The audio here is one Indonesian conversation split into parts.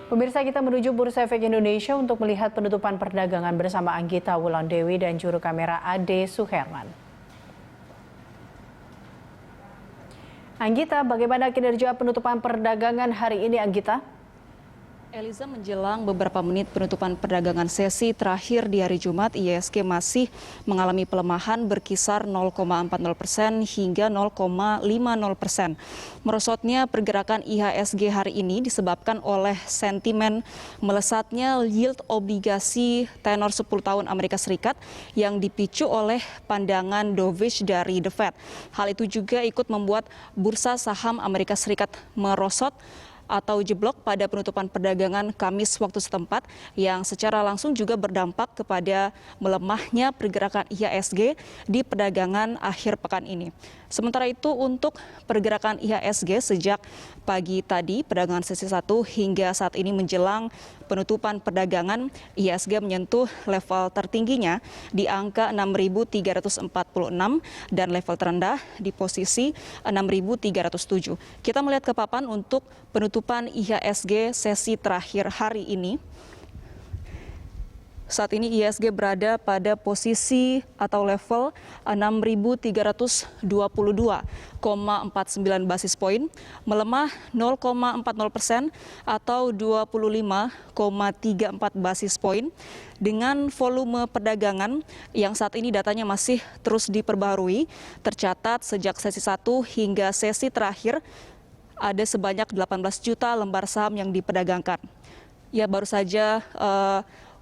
Pemirsa, kita menuju Bursa Efek Indonesia untuk melihat penutupan perdagangan bersama Anggita Wulandewi dan juru kamera Ade Suherman. Anggita, bagaimana kinerja penutupan perdagangan hari ini, Anggita? Eliza, menjelang beberapa menit penutupan perdagangan sesi terakhir di hari Jumat, IHSG masih mengalami pelemahan berkisar 0,40% hingga 0,50%. Merosotnya pergerakan IHSG hari ini disebabkan oleh sentimen melesatnya yield obligasi tenor 10 tahun Amerika Serikat yang dipicu oleh pandangan dovish dari The Fed. Hal itu juga ikut membuat bursa saham Amerika Serikat merosot atau jeblok pada penutupan perdagangan Kamis waktu setempat yang secara langsung juga berdampak kepada melemahnya pergerakan IHSG di perdagangan akhir pekan ini. Sementara itu untuk pergerakan IHSG sejak pagi tadi perdagangan sesi 1 hingga saat ini menjelang penutupan perdagangan, IHSG menyentuh level tertingginya di angka 6.346 dan level terendah di posisi 6.307. Kita melihat ke papan untuk penutupan IHSG sesi terakhir hari ini. Saat ini IHSG berada pada posisi atau level 6.322,49 basis poin, melemah 0,40% atau 25,34 basis poin dengan volume perdagangan yang saat ini datanya masih terus diperbarui. Tercatat sejak sesi 1 hingga sesi terakhir ada sebanyak 18 juta lembar saham yang diperdagangkan. Ya, baru saja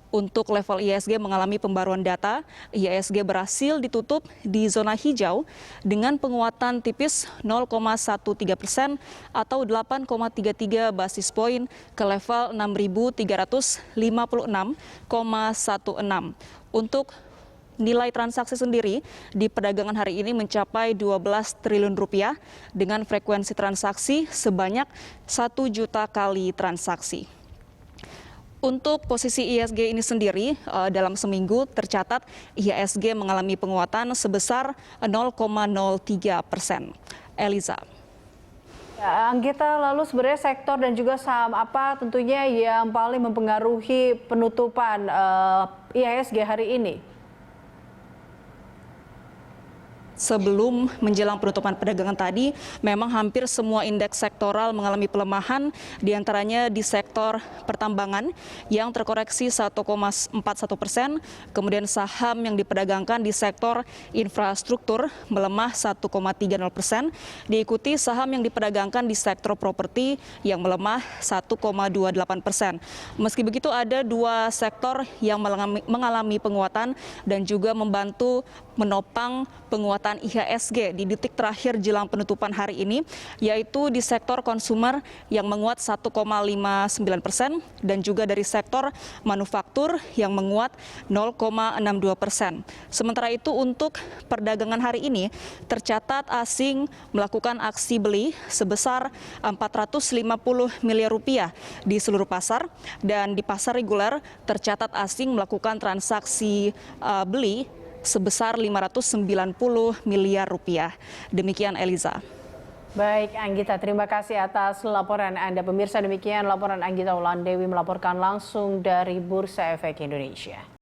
untuk level IHSG mengalami pembaruan data, IHSG berhasil ditutup di zona hijau dengan penguatan tipis 0,13% atau 8,33 basis poin ke level 6.356,16. Untuk nilai transaksi sendiri di perdagangan hari ini mencapai 12 triliun rupiah dengan frekuensi transaksi sebanyak 1 juta kali transaksi. Untuk posisi IHSG ini sendiri dalam seminggu tercatat IHSG mengalami penguatan sebesar 0,03%. Eliza. Ya, Anggita, lalu sebenarnya sektor dan juga saham apa tentunya yang paling mempengaruhi penutupan IHSG hari ini? Sebelum menjelang penutupan perdagangan tadi, memang hampir semua indeks sektoral mengalami pelemahan, diantaranya di sektor pertambangan yang terkoreksi 1,41%, kemudian saham yang diperdagangkan di sektor infrastruktur melemah 1,30%, diikuti saham yang diperdagangkan di sektor properti yang melemah 1,28%. Meski begitu, ada dua sektor yang mengalami penguatan dan juga membantu menopang penguatan IHSG di detik terakhir jelang penutupan hari ini, yaitu di sektor konsumer yang menguat 1,59% dan juga dari sektor manufaktur yang menguat 0,62%. Sementara itu untuk perdagangan hari ini tercatat asing melakukan aksi beli sebesar 450 miliar rupiah di seluruh pasar, dan di pasar reguler tercatat asing melakukan transaksi beli sebesar 590 miliar rupiah. Demikian, Eliza. Baik, Anggita, terima kasih atas laporan Anda. Pemirsa, demikian laporan Anggita Wulandewi melaporkan langsung dari Bursa Efek Indonesia.